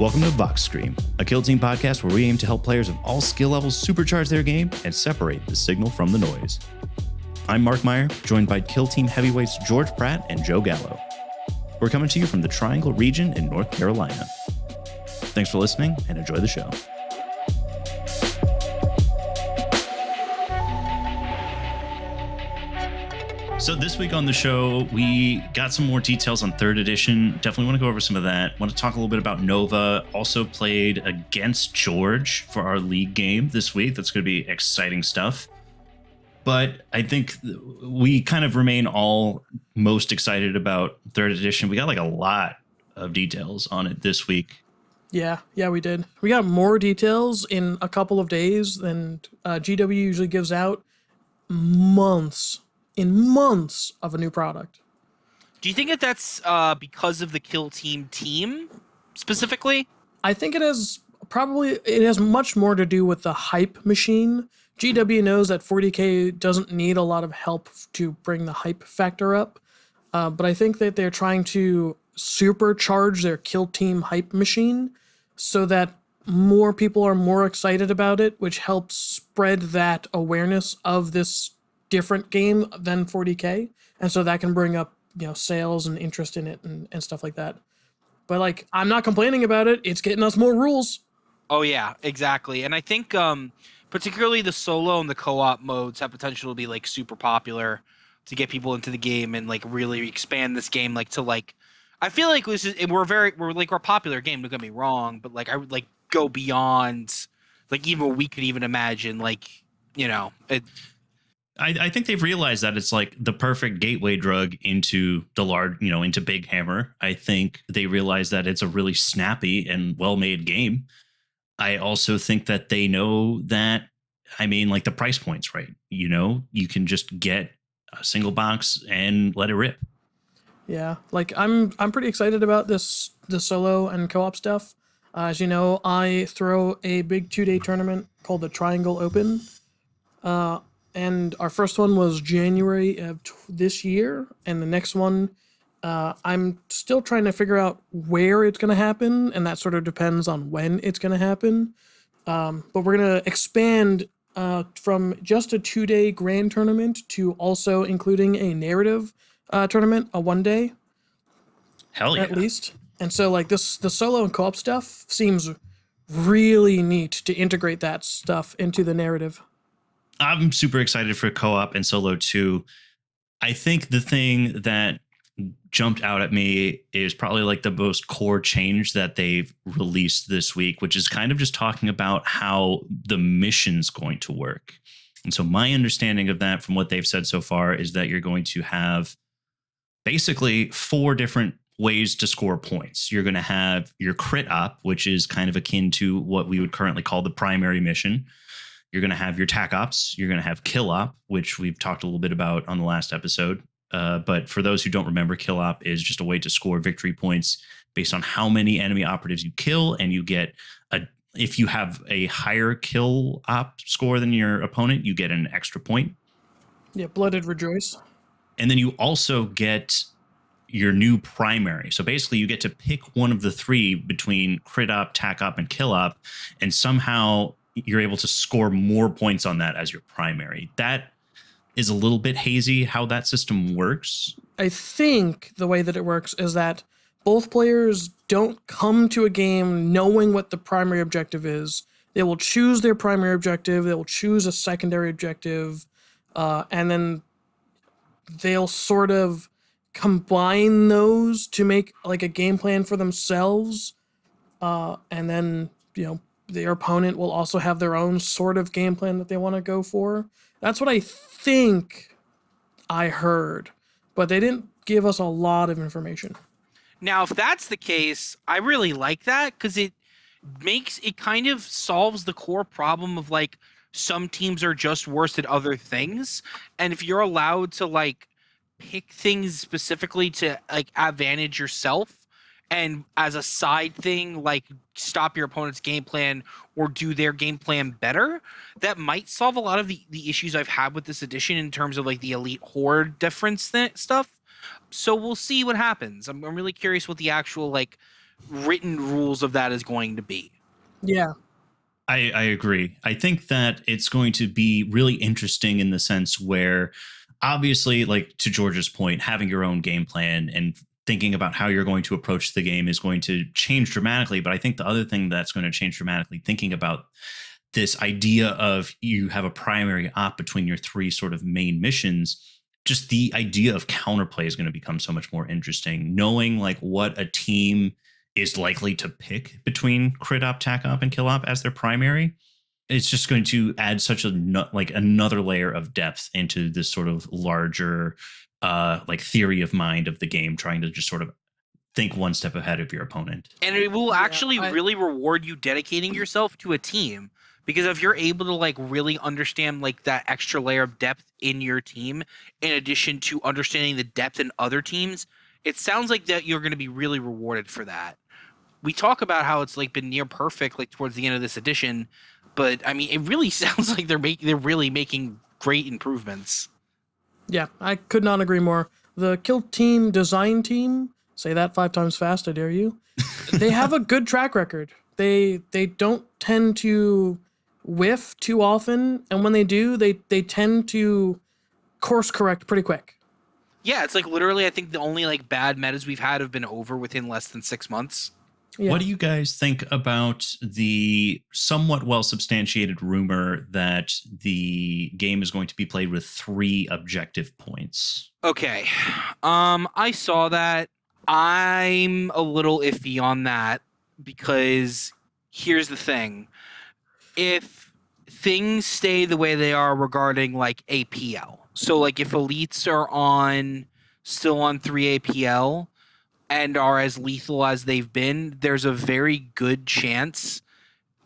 Welcome to Vox Stream, a Kill Team podcast where we aim to help players of all skill levels supercharge their game and separate the signal from the noise. I'm Mark Meyer, joined by Kill Team heavyweights George Pratt and Joe Gallo. We're coming to you from the Triangle region in North Carolina. Thanks for listening and enjoy the show. So this week on the show, we got some more details on 3rd edition. Definitely want to go over some of that. Want to talk a little bit about Nova. Also played against George for our league game this week. That's going to be exciting stuff. But I think we kind of remain all most excited about 3rd edition. We got like a lot of details on it this week. Yeah, we did. We got more details in a couple of days than GW usually gives out. Months of a new product. Do you think that that's because of the Kill Team specifically? I think it has much more to do with the hype machine. GW knows that 40k doesn't need a lot of help to bring the hype factor up, but I think that they're trying to supercharge their Kill Team hype machine so that more people are more excited about it, which helps spread that awareness of this different game than 40k, and so that can bring up sales and interest in it and stuff like that. But like, I'm not complaining about it. It's getting us more rules. Oh yeah, exactly. And I think particularly the solo and the co-op modes have potential to be like super popular to get people into the game and like really expand this game like to like. I feel like we're a popular game. Don't get me wrong, but like I would like go beyond like even what we could even imagine. Like it. I think they've realized that it's like the perfect gateway drug into the large, into Big Hammer. I think they realize that it's a really snappy and well-made game. I also think that they know that, like the price point's right. You can just get a single box and let it rip. Yeah, like I'm pretty excited about the solo and co-op stuff. As you know, I throw a big 2-day tournament called the Triangle Open. And our first one was January of this year, and the next one, I'm still trying to figure out where it's going to happen, and that sort of depends on when it's going to happen. But we're going to expand from just a 2-day grand tournament to also including a narrative tournament, a 1-day. Hell yeah. At least. And so like the solo and co-op stuff seems really neat to integrate that stuff into the narrative. I'm super excited for co-op and solo too. I think the thing that jumped out at me is probably like the most core change that they've released this week, which is kind of just talking about how the mission's going to work. And so my understanding of that from what they've said so far is that you're going to have basically 4 different ways to score points. You're going to have your crit op, which is kind of akin to what we would currently call the primary mission. You're going to have your tac ops. You're going to have kill op, which we've talked a little bit about on the last episode. But for those who don't remember, kill op is just a way to score victory points based on how many enemy operatives you kill. And you get if you have a higher kill op score than your opponent, you get an extra point. Yeah, Blooded Rejoice. And then you also get your new primary. So basically you get to pick one of the 3 between crit op, tac op, and kill op. And somehow you're able to score more points on that as your primary. That is a little bit hazy how that system works. I think the way that it works is that both players don't come to a game knowing what the primary objective is. They will choose their primary objective, they will choose a secondary objective, and then they'll sort of combine those to make like a game plan for themselves. And then, their opponent will also have their own sort of game plan that they want to go for. That's what I think I heard, but they didn't give us a lot of information. Now, if that's the case, I really like that because it kind of solves the core problem of like some teams are just worse at other things. And if you're allowed to like pick things specifically to like advantage yourself, and as a side thing, like stop your opponent's game plan or do their game plan better, that might solve a lot of the issues I've had with this edition in terms of like the elite horde difference stuff. So we'll see what happens. I'm really curious what the actual like written rules of that is going to be. Yeah. I agree. I think that it's going to be really interesting in the sense where, obviously, like to George's point, having your own game plan and thinking about how you're going to approach the game is going to change dramatically. But I think the other thing that's going to change dramatically, thinking about this idea of you have a primary op between your three sort of main missions, just the idea of counterplay is going to become so much more interesting. Knowing like what a team is likely to pick between crit op, tac op, and kill op as their primary, it's just going to add such a like another layer of depth into this sort of larger like theory of mind of the game, trying to just sort of think one step ahead of your opponent. And it will Yeah, actually really reward you dedicating yourself to a team, because if you're able to like really understand like that extra layer of depth in your team, in addition to understanding the depth in other teams, it sounds like that you're going to be really rewarded for that. We talk about how it's like been near perfect like towards the end of this edition, but I mean it really sounds like they're really making great improvements. Yeah, I could not agree more. The kill team design team, say that 5 times fast, I dare you. They have a good track record. They don't tend to whiff too often, and when they do, they tend to course correct pretty quick. Yeah, it's like literally I think the only like bad metas we've had have been over within less than 6 months. Yeah. What do you guys think about the somewhat well substantiated rumor that the game is going to be played with 3 objective points? Okay. I saw that. I'm a little iffy on that because here's the thing. If things stay the way they are regarding like APL, so like if elites are on still on 3 APL and are as lethal as they've been, there's a very good chance,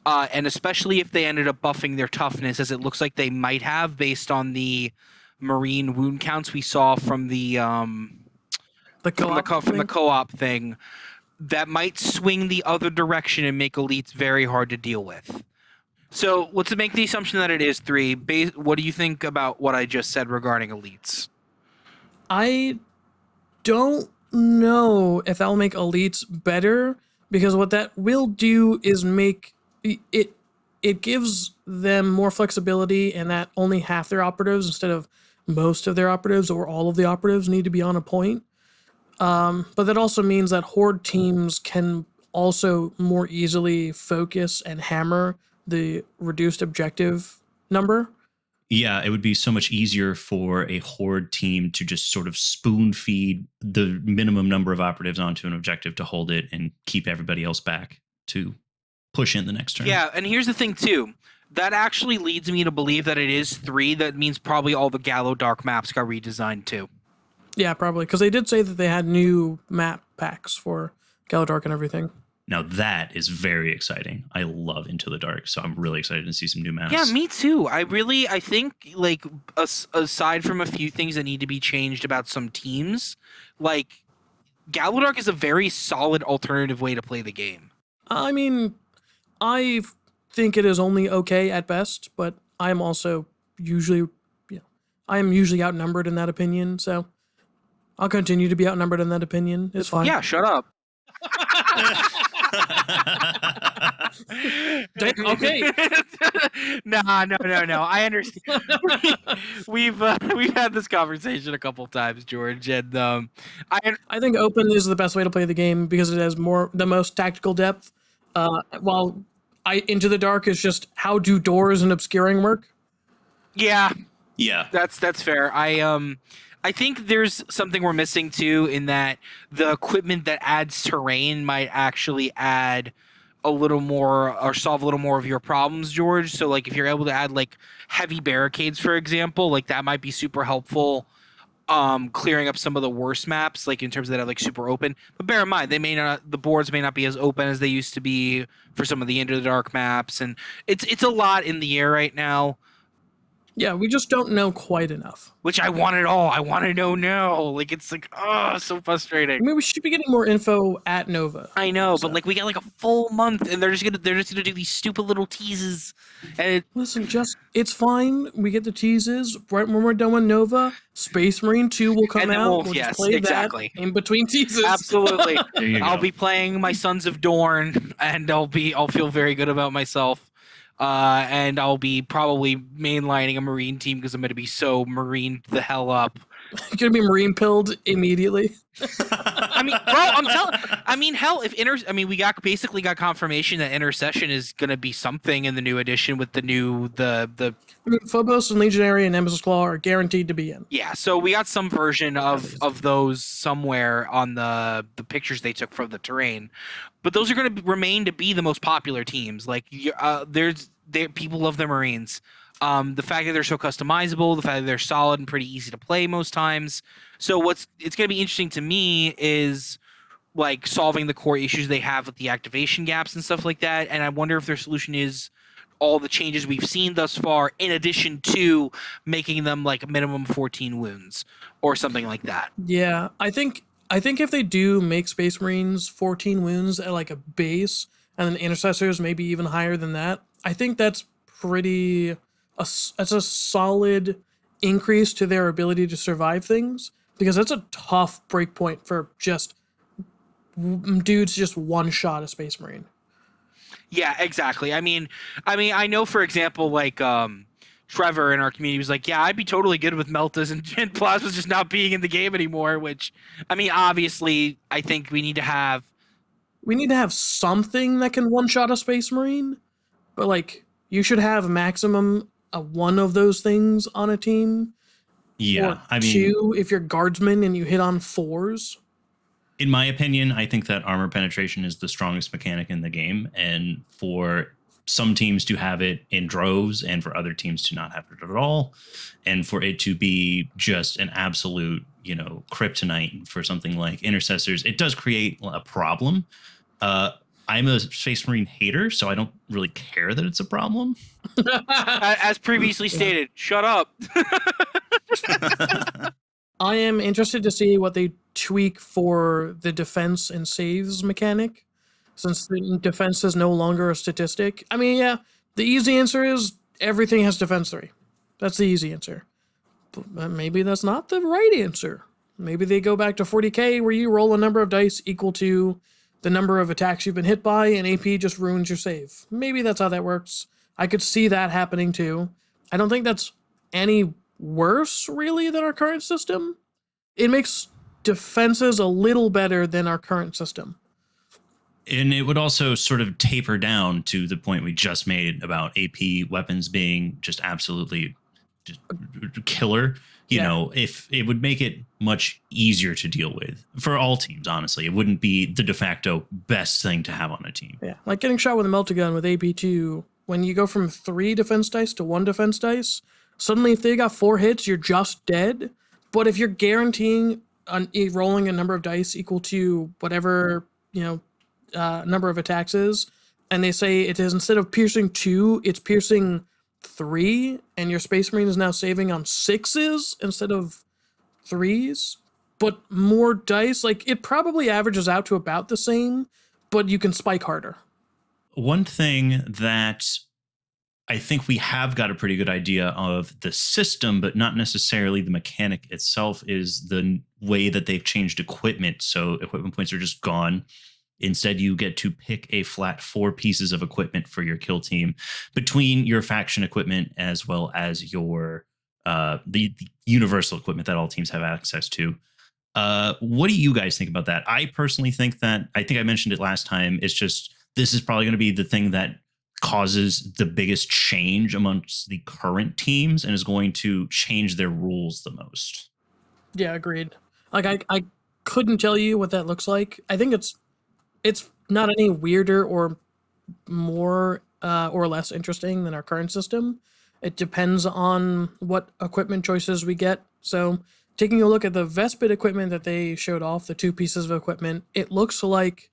and especially if they ended up buffing their toughness, as it looks like they might have based on the marine wound counts we saw from the The co-op from the thing? co-op thing, that might swing the other direction and make elites very hard to deal with. So let's make the assumption that it is 3. What do you think about what I just said regarding elites? I don't know if that'll make elites better, because what that will do is make it it gives them more flexibility, and that only half their operatives instead of most of their operatives or all of the operatives need to be on a point. But that also means that horde teams can also more easily focus and hammer the reduced objective number. Yeah, it would be so much easier for a horde team to just sort of spoon feed the minimum number of operatives onto an objective to hold it and keep everybody else back to push in the next turn. Yeah, and here's the thing too. That actually leads me to believe that it is 3. That means probably all the Gallo Dark maps got redesigned too. Yeah, probably, because they did say that they had new map packs for Galadark and everything. Now that is very exciting. I love Into the Dark, so I'm really excited to see some new maps. Yeah, me too. I think like aside from a few things that need to be changed about some teams, like Galadark is a very solid alternative way to play the game. I mean, I think it is only okay at best, but I'm also usually, I am usually outnumbered in that opinion, so I'll continue to be outnumbered in that opinion. It's fine. Yeah, shut up. Okay. No. I understand. We've had this conversation a couple times, George, and I think open is the best way to play the game because it has the most tactical depth. While Into the Dark is just how do doors and obscuring work. yeah, Yeah. that's fair. I think there's something we're missing too, in that the equipment that adds terrain might actually add a little more or solve a little more of your problems, George. So like if you're able to add like heavy barricades, for example, like that might be super helpful, clearing up some of the worst maps, like in terms of that are like super open. But bear in mind, the boards may not be as open as they used to be for some of the Into the Dark maps, and it's a lot in the air right now. Yeah, we just don't know quite enough. which I want it all. I want to know now. Like it's like, oh, so frustrating. I mean, we should be getting more info at Nova. I know, So. but like we got like a full month, and they're just gonna do these stupid little teases, and Listen, it's fine. We get the teases right when we're done with Nova. Space Marine 2 will come then out. We'll just yes, play exactly. that in between teases. Absolutely. There you I'll go. be playing my Sons of Dorn, and I'll feel very good about myself. And I'll be probably mainlining a Marine team because I'm going to be so Marine the hell up. You're gonna be Marine pilled immediately. I mean, bro, I'm telling. I mean, hell, we basically got confirmation that Intercession is going to be something in the new edition with the new the. I mean, Phobos and Legionary and Nemesis Claw are guaranteed to be in. Yeah, so we got some version of those somewhere on the pictures they took from the terrain, but those are going to remain to be the most popular teams. Like, people love the Marines. The fact that they're so customizable, the fact that they're solid and pretty easy to play most times. So it's going to be interesting to me is like solving the core issues they have with the activation gaps and stuff like that. And I wonder if their solution is all the changes we've seen thus far, in addition to making them like a minimum 14 wounds or something like that. Yeah, I think if they do make Space Marines 14 wounds at like a base, and then Intercessors maybe even higher than that, I think that's that's a solid increase to their ability to survive things, because that's a tough breakpoint for just dudes just one shot a Space Marine. Yeah, exactly. I mean, I know, for example, like Trevor in our community was like, yeah, I'd be totally good with Meltas and Plasmas just not being in the game anymore, which, I mean, obviously, I think we need to have something that can one-shot a Space Marine, but like you should have maximum one of those things on a team. Yeah, or I mean, two if you're guardsman and you hit on 4s. in my opinion, I think that armor penetration is the strongest mechanic in the game, and for some teams to have it in droves and for other teams to not have it at all, and for it to be just an absolute, kryptonite for something like Intercessors, it does create a problem. I'm a Space Marine hater, so I don't really care that it's a problem. as previously stated, shut up. I am interested to see what they tweak for the defense and saves mechanic, since the defense is no longer a statistic. I mean, yeah, the easy answer is everything has defense 3. That's the easy answer. But maybe that's not the right answer. Maybe they go back to 40k where you roll a number of dice equal to the number of attacks you've been hit by, and AP just ruins your save. Maybe that's how that works. I could see that happening too. I don't think that's any worse, really, than our current system. It makes defenses a little better than our current system. And it would also sort of taper down to the point we just made about AP weapons being just absolutely just killer. If it would make it much easier to deal with for all teams, honestly, it wouldn't be the de facto best thing to have on a team. Yeah, like getting shot with a meltagun with AP2, when you go from 3 defense dice to 1 defense dice, suddenly if they got 4 hits, you're just dead. But if you're guaranteeing rolling a number of dice equal to whatever, number of attacks is, and they say it is, instead of piercing 2, it's piercing 3, and your Space Marine is now saving on 6s instead of 3s, but more dice, like it probably averages out to about the same, but you can spike harder. One thing that I think we have got a pretty good idea of the system, but not necessarily the mechanic itself, is the way that they've changed equipment. So equipment points are just gone. Instead, you get to pick a flat 4 pieces of equipment for your kill team between your faction equipment as well as your the universal equipment that all teams have access to. What do you guys think about that? I personally think that, I think I mentioned it last time, it's just, this is probably going to be the thing that causes the biggest change amongst the current teams and is going to change their rules the most. Yeah, agreed. Like I couldn't tell you what that looks like. I think it's not any weirder or more or less interesting than our current system. It depends on what equipment choices we get. So taking a look at the Vespid equipment that they showed off, the 2 pieces of equipment, it looks like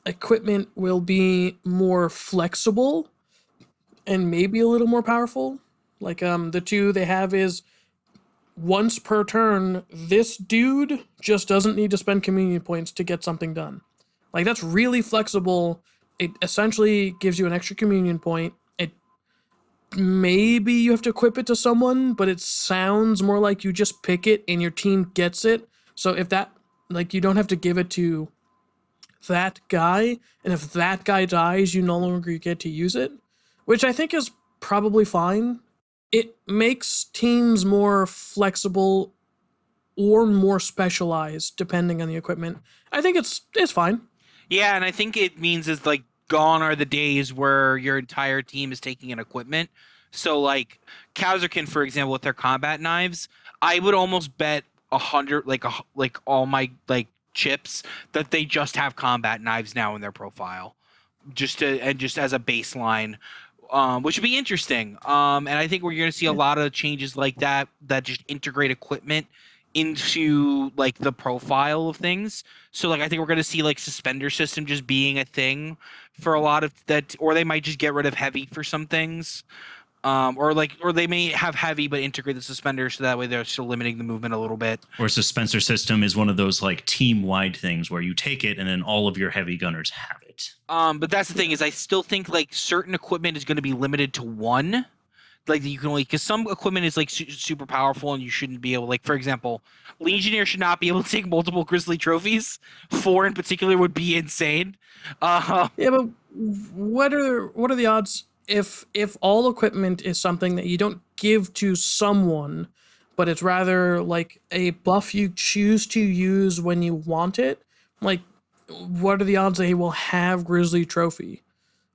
equipment will be more flexible and maybe a little more powerful. Like the two they have is once per turn, this dude just doesn't need to spend communion points to get something done. Like that's really flexible. It essentially gives you an extra communion point. It maybe you have to equip it to someone, but it sounds more like you just pick it and your team gets it. So if that like you don't have to give it to that guy, and if that guy dies, you no longer get to use it, which I think is probably fine. It makes teams more flexible or more specialized depending on the equipment. I think it's fine. Yeah, and I think it means is like gone are the days where your entire team is taking an equipment. So like Kazurkin, for example, with their combat knives, I would almost bet 100, like all my like chips that they just have combat knives now in their profile, just as a baseline, which would be interesting. And I think we're going to see a lot of changes like that just integrate equipment into like the profile of things. So like I think we're going to see like suspender system just being a thing for a lot of that, or they might just get rid of heavy for some things. Or they may have heavy but integrate the suspender so that way they're still limiting the movement a little bit. Or suspensor system is one of those like team wide things where you take it and then all of your heavy gunners have it. But that's the thing is I still think like certain equipment is going to be limited to one. Like you can only because some equipment is like super powerful and you shouldn't be able, like for example, Legionnaire should not be able to take multiple Grizzly trophies. 4 in particular would be insane. Yeah, but what are the odds if all equipment is something that you don't give to someone, but it's rather like a buff you choose to use when you want it? Like, what are the odds they will have Grizzly Trophy?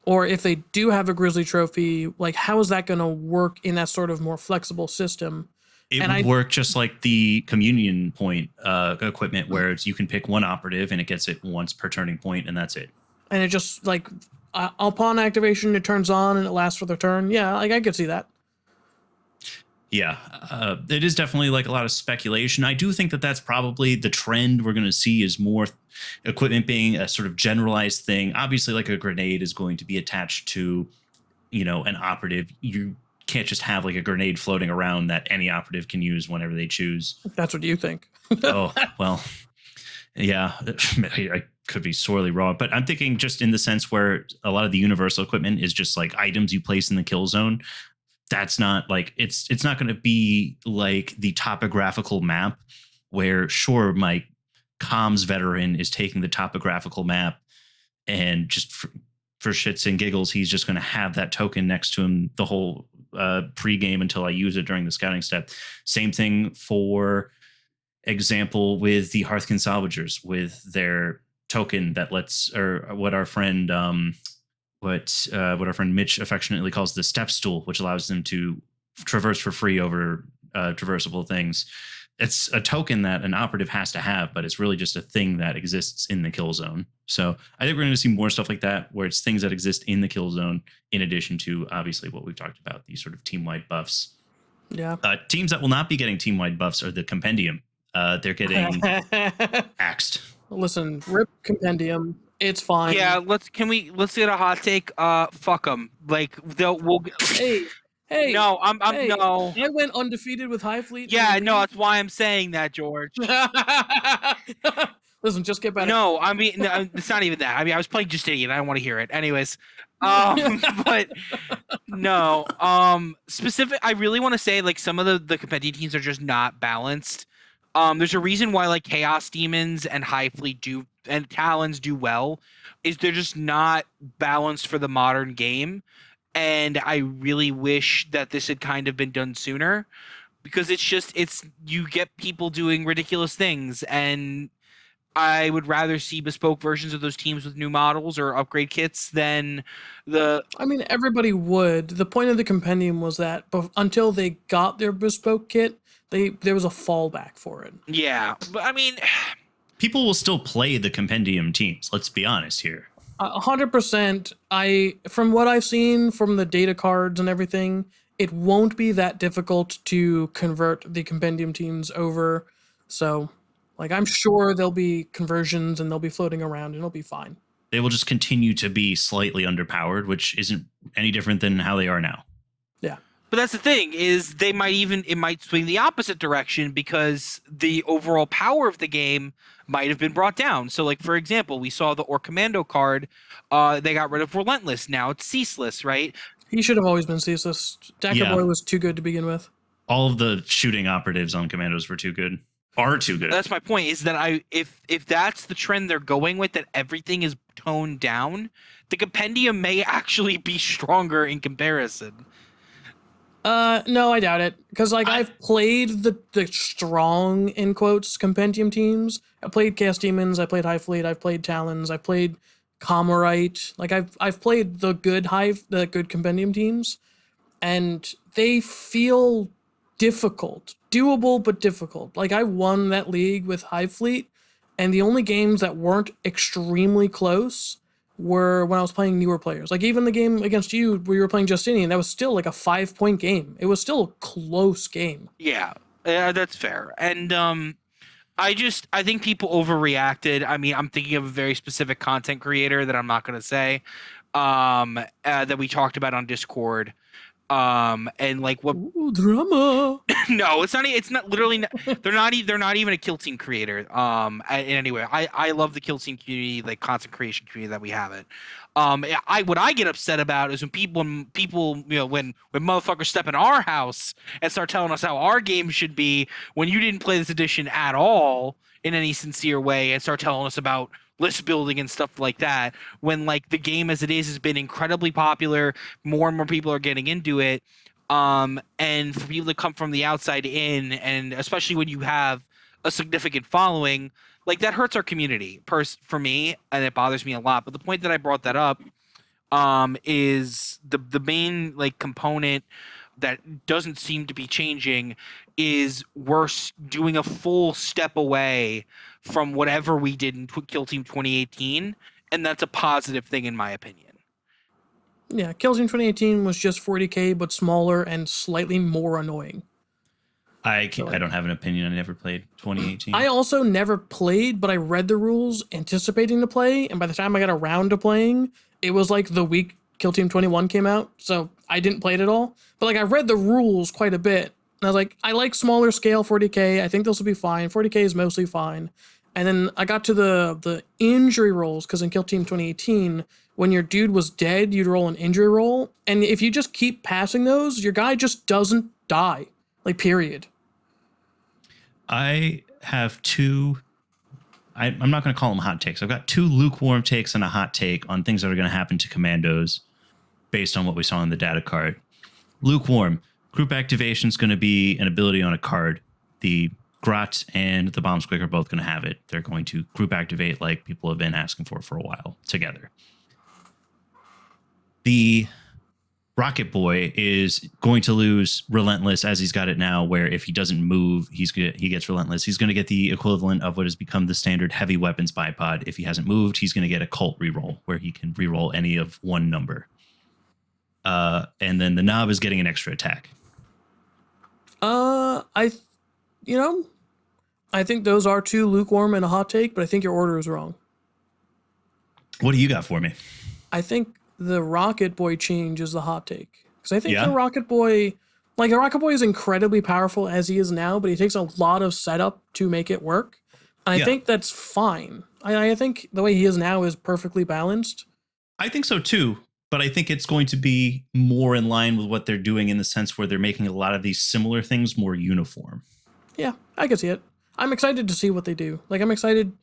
Or if they do have a Grizzly Trophy, like how is that going to work in that sort of more flexible system? It would work just like the communion point equipment, where it's you can pick one operative and it gets it once per turning point, and that's it. And it just like upon activation, it turns on and it lasts for the turn. Yeah, like I could see that. Yeah, it is definitely like a lot of speculation. I do think that that's probably the trend we're going to see is more equipment being a sort of generalized thing. Obviously, like a grenade is going to be attached to, an operative. You can't just have like a grenade floating around that any operative can use whenever they choose. That's what you think. Oh, well, yeah, I could be sorely wrong, but I'm thinking just in the sense where a lot of the universal equipment is just like items you place in the kill zone. That's not like it's not going to be like the topographical map where sure my comms veteran is taking the topographical map and just for shits and giggles he's just going to have that token next to him the whole pregame until I use it during the scouting step. Same thing for example with the Hearthkin Salvagers with their token that lets, or what our friend what our friend Mitch affectionately calls the step stool, which allows them to traverse for free over traversable things. It's a token that an operative has to have, but it's really just a thing that exists in the kill zone. So I think we're going to see more stuff like that, where it's things that exist in the kill zone, in addition to obviously what we've talked about, these sort of team-wide buffs. Yeah. Teams that will not be getting team-wide buffs are the Compendium. They're getting axed. Listen, rip Compendium. It's fine. Yeah, let's get a hot take. Fuck them. Like we'll. Hey. No, I'm no. I went undefeated with High Fleet. Yeah, no, that's why I'm saying that, George. Listen, just get better. No, I mean, no, it's not even that. I mean, I was playing Justinian. I don't want to hear it. Anyways, but no. Specific. I really want to say like some of the competing teams are just not balanced. There's a reason why like Chaos Demons and High Fleet and Talons do well, is they're just not balanced for the modern game. And I really wish that this had kind of been done sooner, because it's you get people doing ridiculous things, and I would rather see bespoke versions of those teams with new models or upgrade kits than the. I mean, everybody would. The point of the Compendium was that until they got their bespoke kit, there was a fallback for it. Yeah, but I mean, people will still play the Compendium teams. Let's be honest here. 100%. From what I've seen from the data cards and everything, it won't be that difficult to convert the Compendium teams over. So, like, I'm sure there'll be conversions and they'll be floating around and it'll be fine. They will just continue to be slightly underpowered, which isn't any different than how they are now. Yeah. But that's the thing is it might swing the opposite direction because the overall power of the game might have been brought down. So like for example, we saw the Or Commando card, they got rid of Relentless. Now it's Ceaseless, right? He should have always been ceaseless. Daka Yeah. Boy was too good to begin with. All of the shooting operatives on Commandos were too good. Are too good. That's my point. Is that if that's the trend they're going with, that everything is toned down, the compendium may actually be stronger in comparison. No, I doubt it. Because like I've played the strong in quotes compendium teams. I played Chaos Demons, I played High Fleet, I've played Talons, I've played Comorite. Like I've played the good compendium teams, and they feel difficult. Doable but difficult. Like I won that league with High Fleet, and the only games that weren't extremely close were when I was playing newer players. Like even the game against you where you were playing Justinian, that was still like a 5-point game. It was still a close game. Yeah, that's fair. And I think people overreacted. I mean, I'm thinking of a very specific content creator that I'm not going to say, that we talked about on Discord. And like what? Ooh, drama. No, it's not. It's not literally. They're not. They're not even a kill team creator. In any way, I love the kill team community, like content creation community that we have it. What I get upset about is when people, when motherfuckers step in our house and start telling us how our game should be when you didn't play this edition at all in any sincere way, and start telling us about list building and stuff like that. When like the game as it is has been incredibly popular, more and more people are getting into it. And for people to come from the outside in, and especially when you have a significant following, like that hurts our community for me, and it bothers me a lot. But the point that I brought that up, is the main like component that doesn't seem to be changing is we're doing a full step away from whatever we did in Kill Team 2018, and that's a positive thing in my opinion. Yeah, Kill Team 2018 was just 40k but smaller and slightly more annoying. I don't have an opinion. I never played 2018. I also never played, but I read the rules anticipating to play, and by the time I got around to playing, it was like the week Kill Team 21 came out, so I didn't play it at all. But like I read the rules quite a bit, and I was like, I like smaller scale 40k. I think this will be fine. 40k is mostly fine. And then I got to the injury rolls, because in Kill Team 2018, when your dude was dead, you'd roll an injury roll, and if you just keep passing those, your guy just doesn't die. Like, period. I have two. I'm not going to call them hot takes. I've got two lukewarm takes and a hot take on things that are going to happen to commandos based on what we saw in the data card. Lukewarm. Group activation is going to be an ability on a card. The Grot and the Bomb Squick are both going to have it. They're going to group activate like people have been asking for a while together. The Rocket Boy is going to lose Relentless as he's got it now, where if he doesn't move, he gets Relentless. He's going to get the equivalent of what has become the standard heavy weapons bipod. If he hasn't moved, he's going to get a cult reroll, where he can reroll any of one number. And then the Knob is getting an extra attack. I think those are two lukewarm and a hot take, but I think your order is wrong. What do you got for me? I think the Rocket Boy change is the hot take. Because I think the Rocket Boy is incredibly powerful as he is now, but he takes a lot of setup to make it work. And I think that's fine. I think the way he is now is perfectly balanced. I think so too, but I think it's going to be more in line with what they're doing in the sense where they're making a lot of these similar things more uniform. Yeah, I can see it. I'm excited to see what they do. Like, I'm excited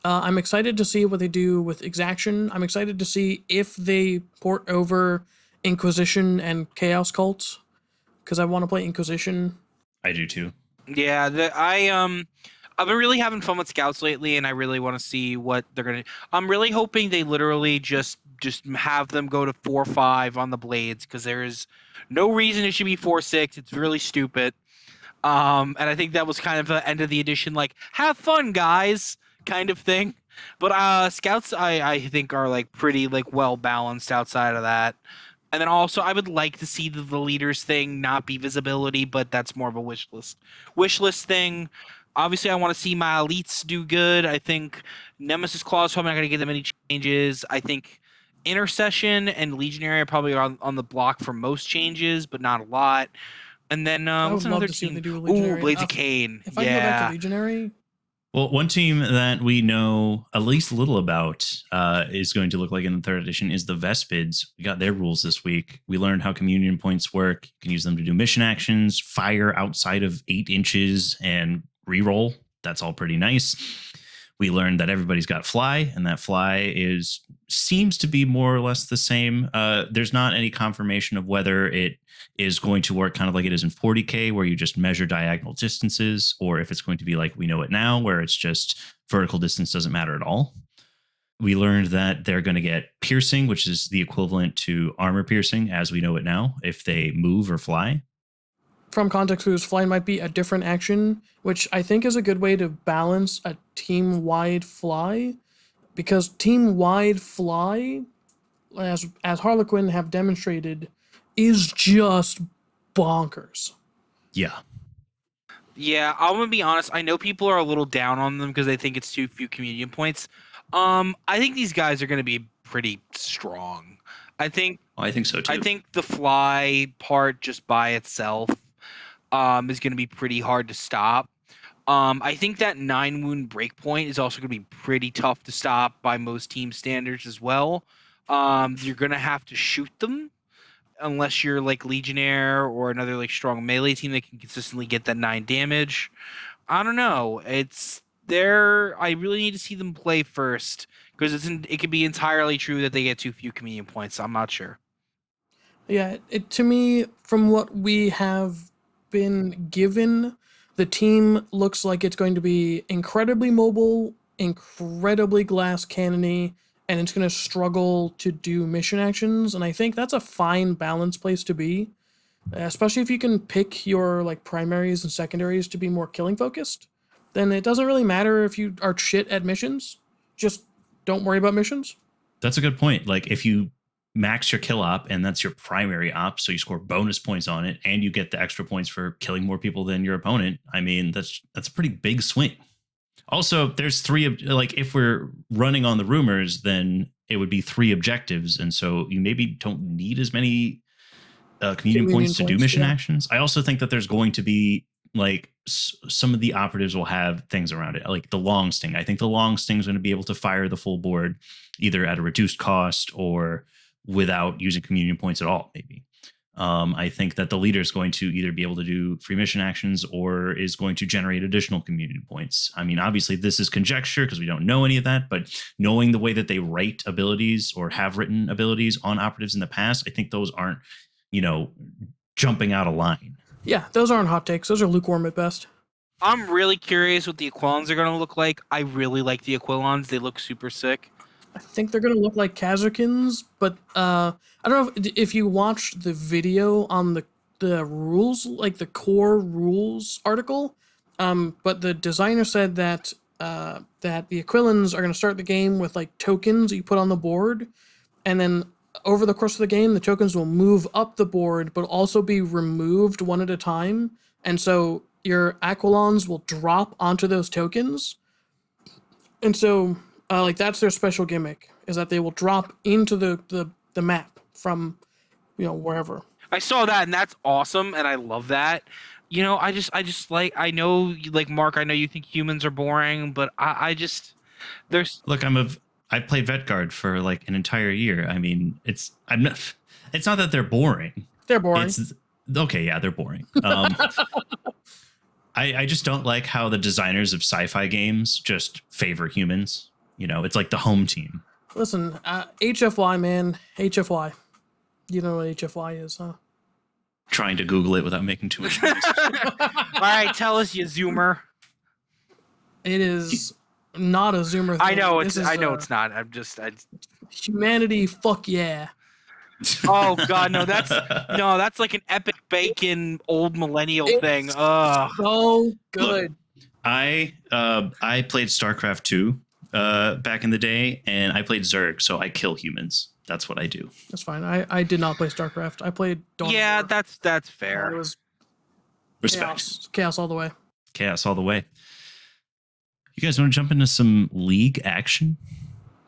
to see what they do with Exaction. I'm excited to see if they port over Inquisition and Chaos Cults, because I want to play Inquisition. I do too. Yeah, I've been really having fun with Scouts lately, and I really want to see what they're gonna. I'm really hoping they literally just have them go to 4-5 on the blades, because there is no reason it should be 4-6. It's really stupid. And I think that was kind of the end of the edition, like, have fun, guys, kind of thing. But Scouts, I think, are like pretty like well balanced outside of that. And then also, I would like to see the leaders thing not be visibility, but that's more of a wish list thing. Obviously, I want to see my elites do good. I think Nemesis Claws probably not going to get them any changes. I think Intercession and Legionary are probably on the block for most changes, but not a lot. And then I what's would love another to see what team? they do with Ooh, Legionary. Blades of Cain. If I can go back to Yeah. Legionary, Well, one team that we know at least a little about is going to look like in the third edition is the Vespids. We got their rules this week. We learned how communion points work. You can use them to do mission actions, fire outside of 8 inches, and reroll. That's all pretty nice. We learned that everybody's got fly, and that fly seems to be more or less the same. There's not any confirmation of whether it is going to work kind of like it is in 40K, where you just measure diagonal distances, or if it's going to be like we know it now, where it's just vertical distance doesn't matter at all. We learned that they're going to get piercing, which is the equivalent to armor piercing as we know it now, if they move or fly. from context clues, fly might be a different action, which I think is a good way to balance a team-wide fly, because team-wide fly, as Harlequin have demonstrated, is just bonkers. Yeah. Yeah, I'm gonna be honest. I know people are a little down on them because they think it's too few communion points. I think these guys are gonna be pretty strong. I think I think so too. I think the fly part just by itself is going to be pretty hard to stop. I think that 9 wound breakpoint is also going to be pretty tough to stop by most team standards as well. You're going to have to shoot them unless you're like Legionnaire or another like strong melee team that can consistently get that 9 damage. I don't know. It's there. I really need to see them play first because it could be entirely true that they get too few communion points. I'm not sure. Yeah, to me, from what we have been given, the team looks like it's going to be incredibly mobile, incredibly glass cannony, and it's going to struggle to do mission actions. And I think that's a fine balance place to be, especially if you can pick your like primaries and secondaries to be more killing focused. Then it doesn't really matter if you are shit at missions. Just don't worry about missions. That's a good point. Like if you max your kill op and that's your primary op, so you score bonus points on it and you get the extra points for killing more people than your opponent, I mean, that's a pretty big swing. Also, there's 3, like if we're running on the rumors, then it would be 3 objectives, and so you maybe don't need as many communion points to do mission actions. I also think that there's going to be like some of the operatives will have things around it, like the long sting. I think the long sting is going to be able to fire the full board either at a reduced cost or without using communion points at all, maybe. I think that the leader is going to either be able to do free mission actions or is going to generate additional communion points. I mean, obviously, this is conjecture because we don't know any of that, but knowing the way that they write abilities or have written abilities on operatives in the past, I think those aren't, jumping out of line. Yeah, those aren't hot takes. Those are lukewarm at best. I'm really curious what the Aquilons are going to look like. I really like the Aquilons. They look super sick. I think they're gonna look like Kazakins, but I don't know if you watched the video on the rules, like the core rules article. But the designer said that that the Aquilons are gonna start the game with like tokens that you put on the board, and then over the course of the game, the tokens will move up the board, but also be removed one at a time, and so your Aquilons will drop onto those tokens, and so. Like that's their special gimmick is that they will drop into the map from wherever. I saw that and that's awesome and I love that. I just like I know like Mark, I know you think humans are boring, but I just there's look, I've played Vetguard for like an entire year. I mean, it's not that they're boring. They're boring. Okay, yeah, they're boring. I just don't like how the designers of sci-fi games just favor humans. It's like the home team. Listen, HFY, man. HFY. You know what HFY is, huh? Trying to Google it without making too much noise. All right, tell us, you Zoomer. It is not a Zoomer thing. I know it's not. Humanity, fuck yeah. Oh god, no, that's like an epic bacon old millennial thing. Ugh. So good. Look, I played StarCraft 2 back in the day, and I played Zerg, so I kill humans. That's what I do. That's fine. I did not play StarCraft. I played Dawn. Yeah, that's fair. It was respect. Chaos all the way. Chaos all the way. You guys want to jump into some league action?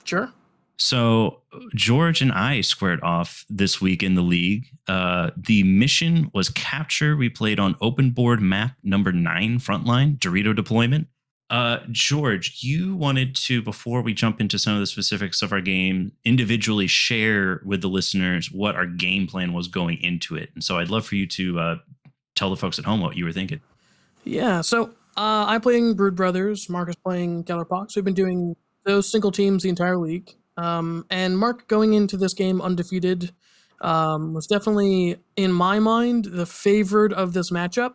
Sure. So George and I squared off this week in the league. The mission was capture. We played on open board map number 9, frontline Dorito deployment. George, you wanted to, before we jump into some of the specifics of our game, individually share with the listeners what our game plan was going into it. And so I'd love for you to tell the folks at home what you were thinking. Yeah, so I'm playing Brood Brothers. Mark is playing Gellerpox. We've been doing those single teams the entire league. And Mark going into this game undefeated was definitely, in my mind, the favored of this matchup.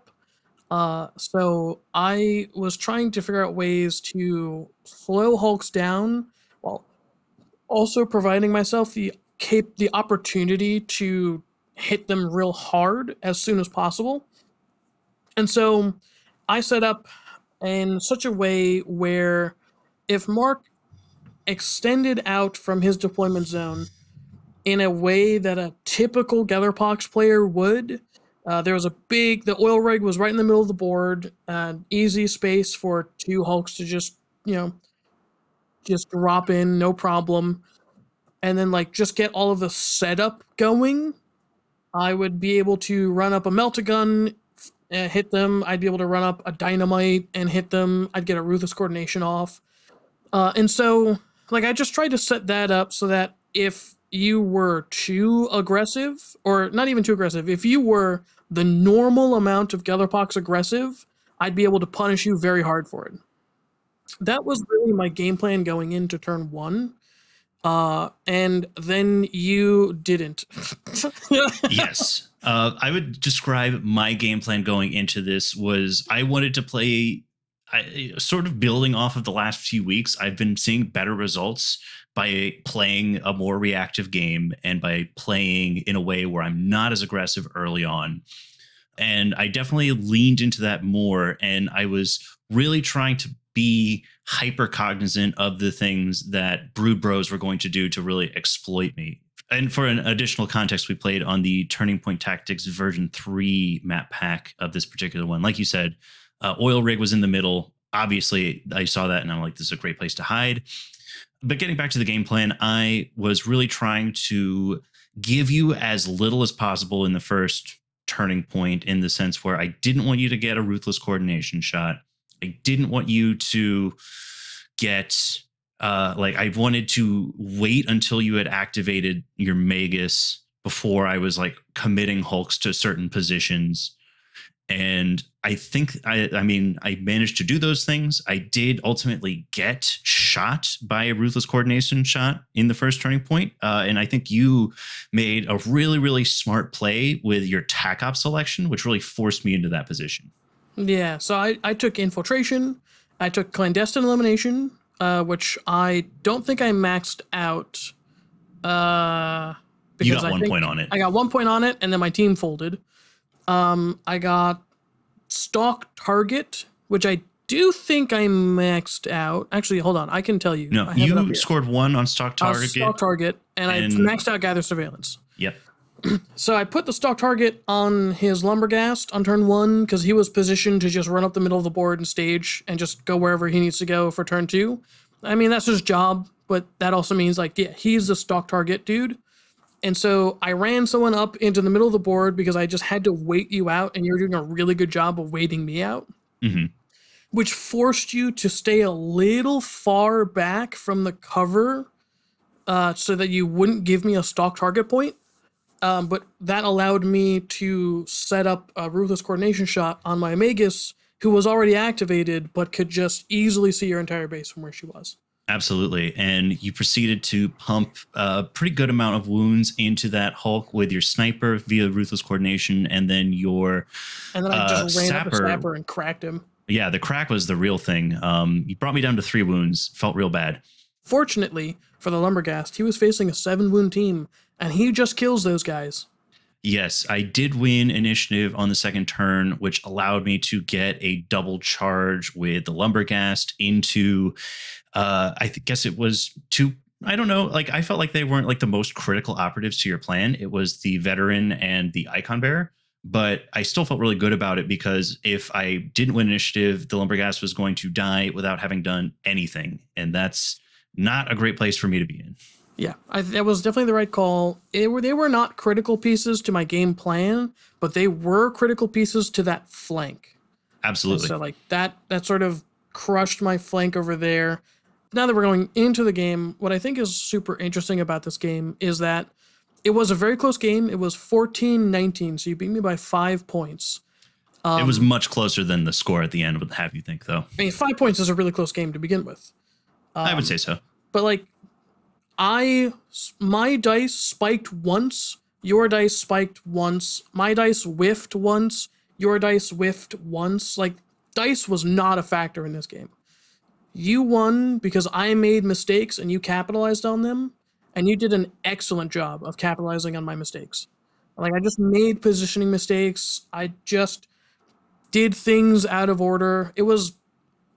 So I was trying to figure out ways to slow Hulks down while also providing myself the opportunity to hit them real hard as soon as possible. And so I set up in such a way where if Mark extended out from his deployment zone in a way that a typical Gellerpox player would, there was the oil rig was right in the middle of the board, easy space for 2 Hulks to just drop in, no problem. And then just get all of the setup going. I would be able to run up a melt-a-gun, hit them. I'd be able to run up a dynamite and hit them. I'd get a ruthless coordination off. And so, I just tried to set that up so that if you were too aggressive, or not even too aggressive, if you were the normal amount of Gellerpox aggressive, I'd be able to punish you very hard for it. That was really my game plan going into turn 1. And then you didn't. Yes. I would describe my game plan going into this was I wanted to play, sort of building off of the last few weeks. I've been seeing better results by playing a more reactive game and by playing in a way where I'm not as aggressive early on. And I definitely leaned into that more. And I was really trying to be hyper cognizant of the things that Brood Bros were going to do to really exploit me. And for an additional context, we played on the Turning Point Tactics version 3 map pack of this particular one. Like you said, oil rig was in the middle. Obviously, I saw that and I'm like, this is a great place to hide. But getting back to the game plan, I was really trying to give you as little as possible in the first turning point, in the sense where I didn't want you to get a ruthless coordination shot. I didn't want you to get I wanted to wait until you had activated your Magus before I was committing Hulks to certain positions. And I think I managed to do those things. I did ultimately get shot by a ruthless coordination shot in the first turning point. And I think you made a really, really smart play with your TAC op selection, which really forced me into that position. Yeah, so I took infiltration, I took clandestine elimination, which I don't think I maxed out. Because you got 1 point on it. I got 1 point on it, and then my team folded. I got stalk target, which I do think I maxed out. Actually, hold on, I can tell you. No, you scored 1 on stalk target. Stalk target, and I maxed out gather surveillance. Yep. So I put the stalk target on his lumberghast on turn 1 because he was positioned to just run up the middle of the board and stage and just go wherever he needs to go for turn 2. I mean, that's his job, but that also means he's the stalk target dude. And so I ran someone up into the middle of the board because I just had to wait you out, and you're doing a really good job of waiting me out, which forced you to stay a little far back from the cover so that you wouldn't give me a stalk target point. But that allowed me to set up a ruthless coordination shot on my Magus, who was already activated, but could just easily see your entire base from where she was. Absolutely. And you proceeded to pump a pretty good amount of wounds into that Hulk with your sniper via ruthless coordination, and then your And then I just ran up a sapper and cracked him. Yeah, the crack was the real thing. You brought me down to 3 wounds. Felt real bad. Fortunately for the Lumberghast, he was facing a 7-wound team, and he just kills those guys. Yes, I did win initiative on the second turn, which allowed me to get a double charge with the Lumberghast into, I guess it was 2. I don't know. I felt like they weren't the most critical operatives to your plan. It was the veteran and the icon bearer. But I still felt really good about it because if I didn't win initiative, the Lumberghast was going to die without having done anything. And that's not a great place for me to be in. Yeah, that was definitely the right call. They were not critical pieces to my game plan, but they were critical pieces to that flank. And Absolutely. so like that sort of crushed my flank over there. Now that we're going into the game, what I think is super interesting about this game is that it was a very close game. It was 14-19, so you beat me by 5 points. It was much closer than the score at the end would have you think, though. I mean, 5 points is a really close game to begin with. I would say so. But like my dice spiked once, your dice spiked once, my dice whiffed once, your dice whiffed once. Like dice was not a factor in this game. You won because I made mistakes and you capitalized on them, and you did an excellent job of capitalizing on my mistakes. Like I just made positioning mistakes. I just did things out of order. It was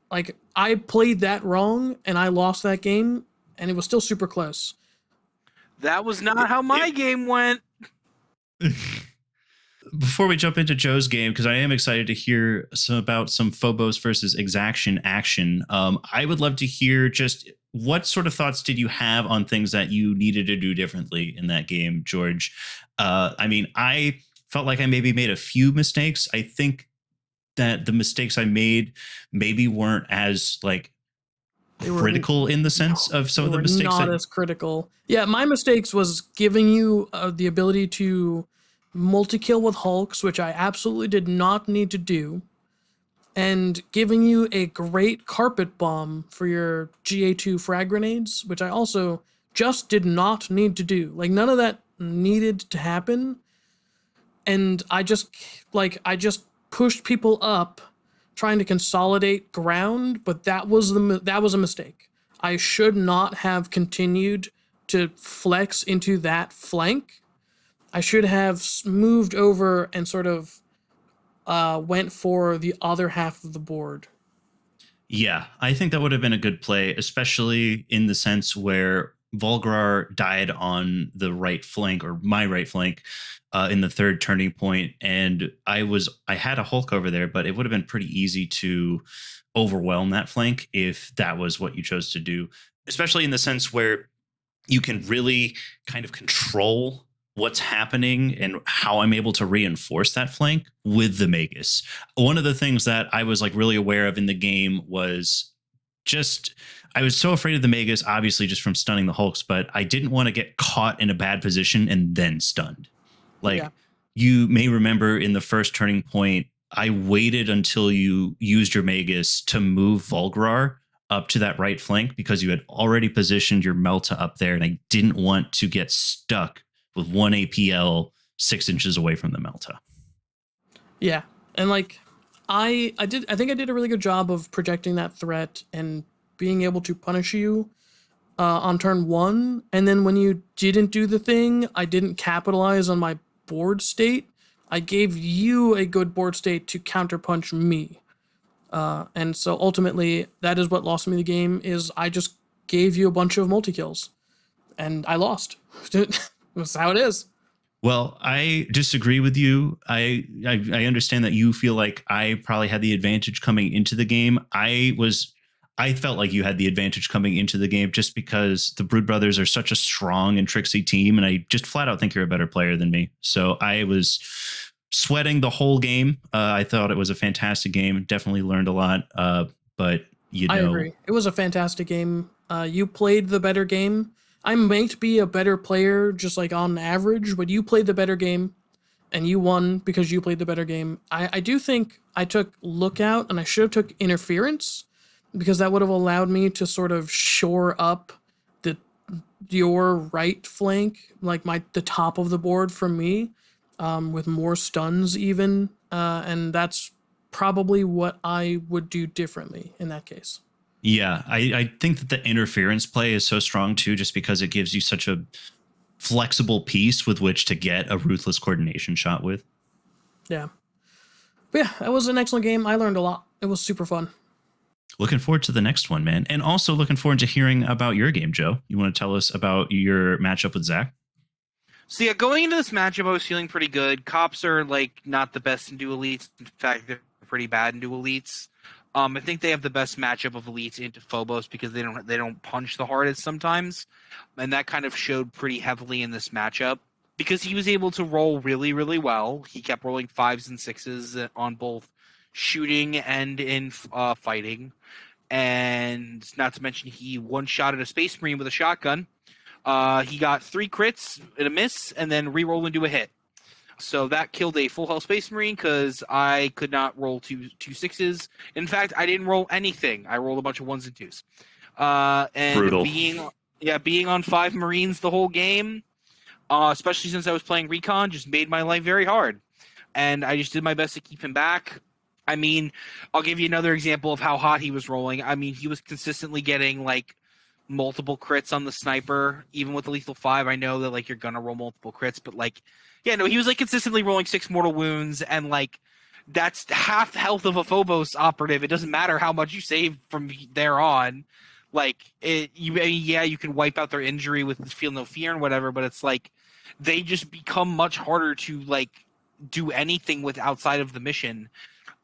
like I played that wrong and I lost that game, and it was still super close. That was not how my game went. Before we jump into Joe's game, because I am excited to hear about some Phobos versus Exaction action, I would love to hear just what sort of thoughts did you have on things that you needed to do differently in that game, George? I mean, I felt like I maybe made a few mistakes. I think that the mistakes I made maybe weren't as like critical in the sense of some of the mistakes not that as critical. Yeah, my mistakes was giving you the ability to multi-kill with Hulks, which I absolutely did not need to do, and giving you a great carpet bomb for your GA2 frag grenades, which I also just did not need to do. Like none of that needed to happen, and I just pushed people up trying to consolidate ground, but that was a mistake. I should not have continued to flex into that flank. I should have moved over and sort of went for the other half of the board. Yeah, I think that would have been a good play, especially in the sense where Volgrar died on the right flank or my right flank in the third turning point, and I had a Hulk over there, but it would have been pretty easy to overwhelm that flank if that was what you chose to do, especially in the sense where you can really kind of control what's happening and how I'm able to reinforce that flank with the Magus. One of the things that I was like really aware of in the game was just I was so afraid of the Magus, obviously just from stunning the Hulks, but I didn't want to get caught in a bad position and then stunned. Yeah. Like you may remember in the first turning point, I waited until you used your Magus to move Volgrar up to that right flank because you had already positioned your Melta up there, and I didn't want to get stuck with one APL 6 inches away from the Melta. Yeah, and like I think I did a really good job of projecting that threat and being able to punish you on turn one. And then when you didn't do the thing, I didn't capitalize on my board state. I gave you a good board state to counterpunch me. And so ultimately, that is what lost me the game. Is I just gave you a bunch of multi kills, and I lost. That's how it is. Well, I disagree with you. I understand that you feel like I probably had the advantage coming into the game. I felt like you had the advantage coming into the game just because the Brood Brothers are such a strong and tricksy team, and I just flat out think you're a better player than me. So I was sweating the whole game. I thought it was a fantastic game. Definitely learned a lot. But I agree. It was a fantastic game. You played the better game. I might be a better player, just like on average, but you played the better game, and you won because you played the better game. I do think I took Lookout, and I should have took Interference, because that would have allowed me to sort of shore up the your right flank, like the top of the board from me, with more stuns even, and that's probably what I would do differently in that case. Yeah, I think that the interference play is so strong too, just because it gives you such a flexible piece with which to get a ruthless coordination shot with. Yeah. But yeah, that was an excellent game. I learned a lot. It was super fun. Looking forward to the next one, man. And also looking forward to hearing about your game, Joe. You want to tell us about your matchup with Zach? So yeah, going into this matchup, I was feeling pretty good. Cops are like not the best in dual elites. In fact, they're pretty bad in dual elites. I think they have the best matchup of elites into Phobos because they don't punch the hardest sometimes, and that kind of showed pretty heavily in this matchup because he was able to roll really, really well. He kept rolling 5s and 6s on both shooting and in fighting, and not to mention he one-shotted a Space Marine with a shotgun. He got 3 crits and a miss, and then re-roll into a hit. So that killed a full health Space Marine because I could not roll two 6s. In fact, I didn't roll anything. I rolled a bunch of 1s and 2s. And Brutal. being on 5 Marines the whole game, especially since I was playing Recon, just made my life very hard. And I just did my best to keep him back. I mean, I'll give you another example of how hot he was rolling. I mean, he was consistently getting like multiple crits on the sniper, even with the lethal 5. I know that like you're gonna roll multiple crits, but like, yeah, no, he was like consistently rolling 6 mortal wounds, and like that's half the health of a Phobos operative. It doesn't matter how much you save from there on. Like you can wipe out their injury with Feel No Fear and whatever, but it's like they just become much harder to like do anything with outside of the mission.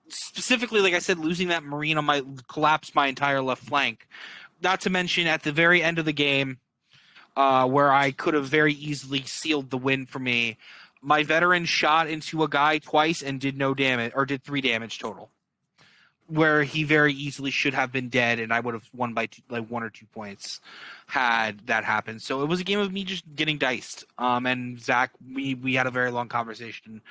Specifically, like I said, losing that Marine on collapsed my entire left flank. Not to mention at the very end of the game, where I could have very easily sealed the win for me, my veteran shot into a guy twice and did no damage, or did 3 damage total, where he very easily should have been dead, and I would have won by 1 or 2 points had that happened. So it was a game of me just getting diced. And Zach, we had a very long conversation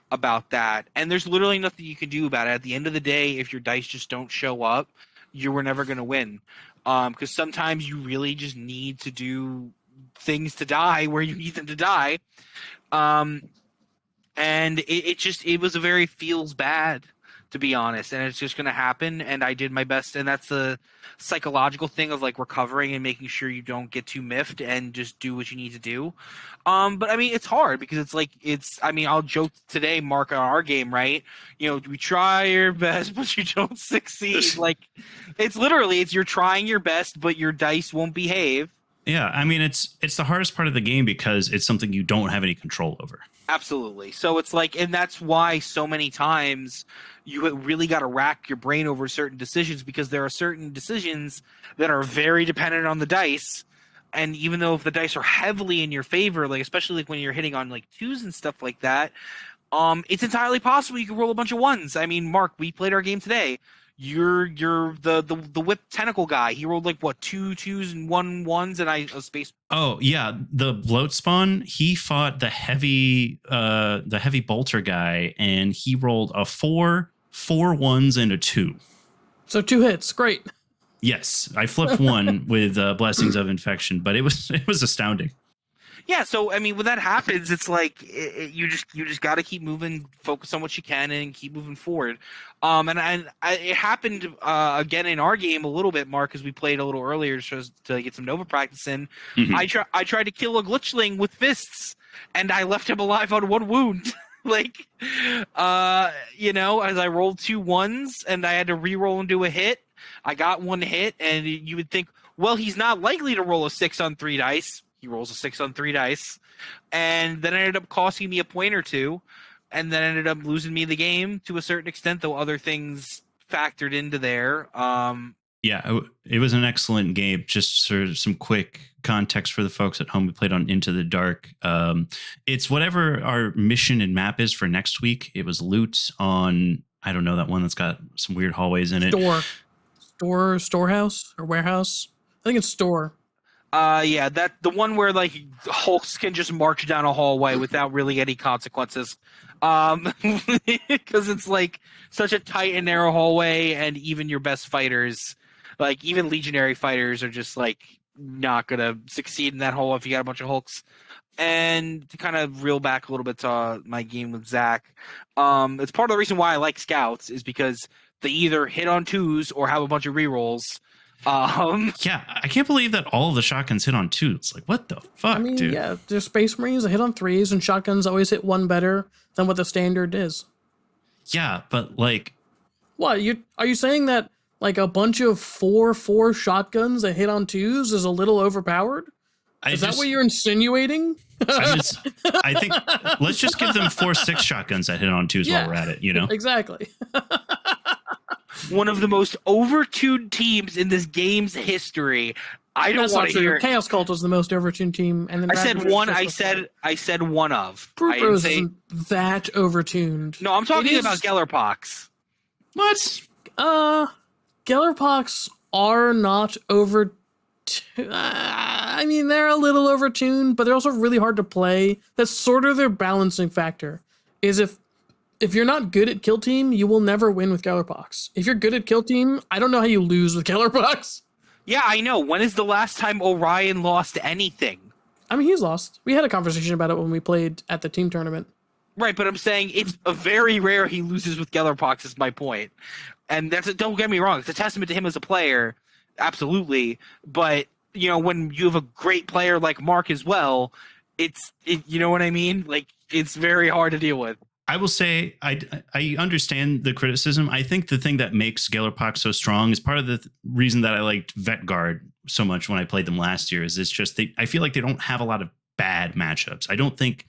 about that, and there's literally nothing you can do about it. At the end of the day, if your dice just don't show up, you were never going to win. Because sometimes you really just need to do things to die where you need them to die. And it was a very feels bad, to be honest, and it's just going to happen, and I did my best, and that's the psychological thing of like recovering and making sure you don't get too miffed and just do what you need to do. But I mean, it's hard because it's like I'll joke today, Mark, on our game, right? You know, we try your best, but you don't succeed. Like, it's literally you're trying your best, but your dice won't behave. Yeah, I mean, it's the hardest part of the game because it's something you don't have any control over. Absolutely. So it's like, and that's why so many times you really got to rack your brain over certain decisions, because there are certain decisions that are very dependent on the dice. And even though if the dice are heavily in your favor, like especially like when you're hitting on like 2s and stuff like that, it's entirely possible you can roll a bunch of 1s. I mean, Mark, we played our game today. You're the whip tentacle guy. He rolled like what 2 2s and 1 1s, and a space. Oh yeah, the bloat spawn. He fought the heavy bolter guy, and he rolled a 4 1s and a 2. So 2 hits, great. Yes, I flipped 1 with Blessings of Infection, but it was astounding. Yeah, so I mean, when that happens, it's like you just got to keep moving, focus on what you can, and keep moving forward. It happened again in our game a little bit, Mark, because we played a little earlier to get some Nova practice in. Mm-hmm. I tried to kill a glitchling with fists, and I left him alive on 1 wound. Like, as I rolled 2 1s and I had to re-roll into a hit, I got 1 hit, and you would think, well, he's not likely to roll a 6 on 3 dice. He rolls a 6 on 3 dice, and then it ended up costing me a point or 2, and then ended up losing me the game to a certain extent, though other things factored into there. Yeah, it was an excellent game. Just sort of some quick context for the folks at home. We played on Into the Dark. It's whatever our mission and map is for next week. It was loot on, I don't know, that one that's got some weird hallways in it. Storehouse or warehouse. I think it's store. Yeah, that the one where like Hulks can just march down a hallway without really any consequences. Because it's like such a tight and narrow hallway, and even your best fighters, like even legionary fighters, are just like not gonna succeed in that hole if you got a bunch of Hulks. And to kind of reel back a little bit to my game with Zach, it's part of the reason why I like scouts is because they either hit on 2s or have a bunch of rerolls. Yeah, I can't believe that all of the shotguns hit on 2s. Like, what the fuck, dude? Yeah, there's Space Marines that hit on 3s, and shotguns always hit 1 better than what the standard is. Yeah, but like, what are you saying that like a bunch of 4 shotguns that hit on 2s is a little overpowered? Is that what you're insinuating? I think let's just give them 4 6 shotguns that hit on 2s while we're at it. You know, exactly. one of the most overtuned teams in this game's history. I don't That's want not to true. hear. Chaos Cult was the most overtuned team, and then I said Ravagers one. just I looked better. said one of. Brute I didn't Bros say. isn't that overtuned. No, I'm talking It about is- Gellerpox. What? Gellerpox are not over. I mean, they're a little overtuned, but they're also really hard to play. That's sort of their balancing factor. Is if you're not good at Kill Team, you will never win with Gellerpox. If you're good at Kill Team, I don't know how you lose with Gellerpox. Yeah, I know. When is the last time Orion lost anything? I mean, he's lost. We had a conversation about it when we played at the team tournament. Right, but I'm saying it's a very rare he loses with Gellerpox is my point. And don't get me wrong, it's a testament to him as a player, absolutely. But, you know, when you have a great player like Mark as well, you know what I mean? Like, it's very hard to deal with. I will say I understand the criticism. I think the thing that makes Gellerpox so strong is part of the reason that I liked Vetguard so much when I played them last year is it's just I feel like they don't have a lot of bad matchups. I don't think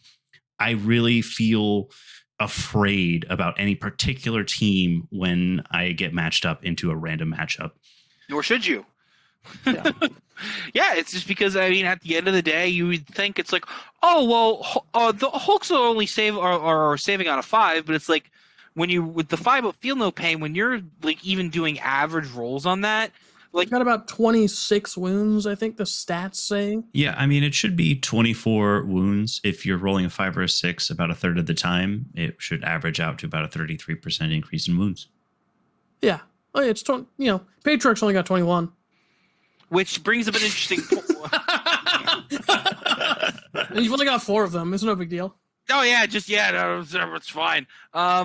I really feel afraid about any particular team when I get matched up into a random matchup. Nor should you. Yeah. Yeah, it's just because, I mean, at the end of the day, you would think it's like, oh, well, the Hulks will only are saving out of 5, but it's like, when you, with the 5 of Feel No Pain, when you're, like, even doing average rolls on that, like, Got about 26 wounds, I think the stats say. Yeah, I mean, it should be 24 wounds. If you're rolling a 5 or a 6 about a third of the time, it should average out to about a 33% increase in wounds. Yeah. Oh, yeah, it's, Patriarch's only got 21. which brings up an interesting point. You've only got 4 of them. It's no big deal. Oh yeah, it's fine. Yeah,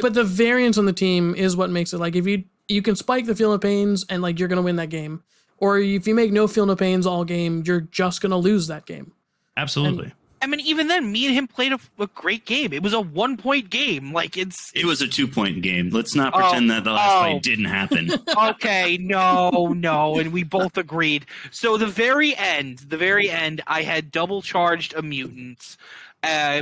but the variance on the team is what makes it like if you can spike the Feel No Pains and like you're gonna win that game, or if you make no Feel No Pains all game, you're just gonna lose that game. Absolutely. I mean, even then, me and him played a great game. It was a 1-point game. Like It was a 2-point game. Let's not pretend that the last fight didn't happen. Okay, no, and we both agreed. So the very end, I had double charged a mutant.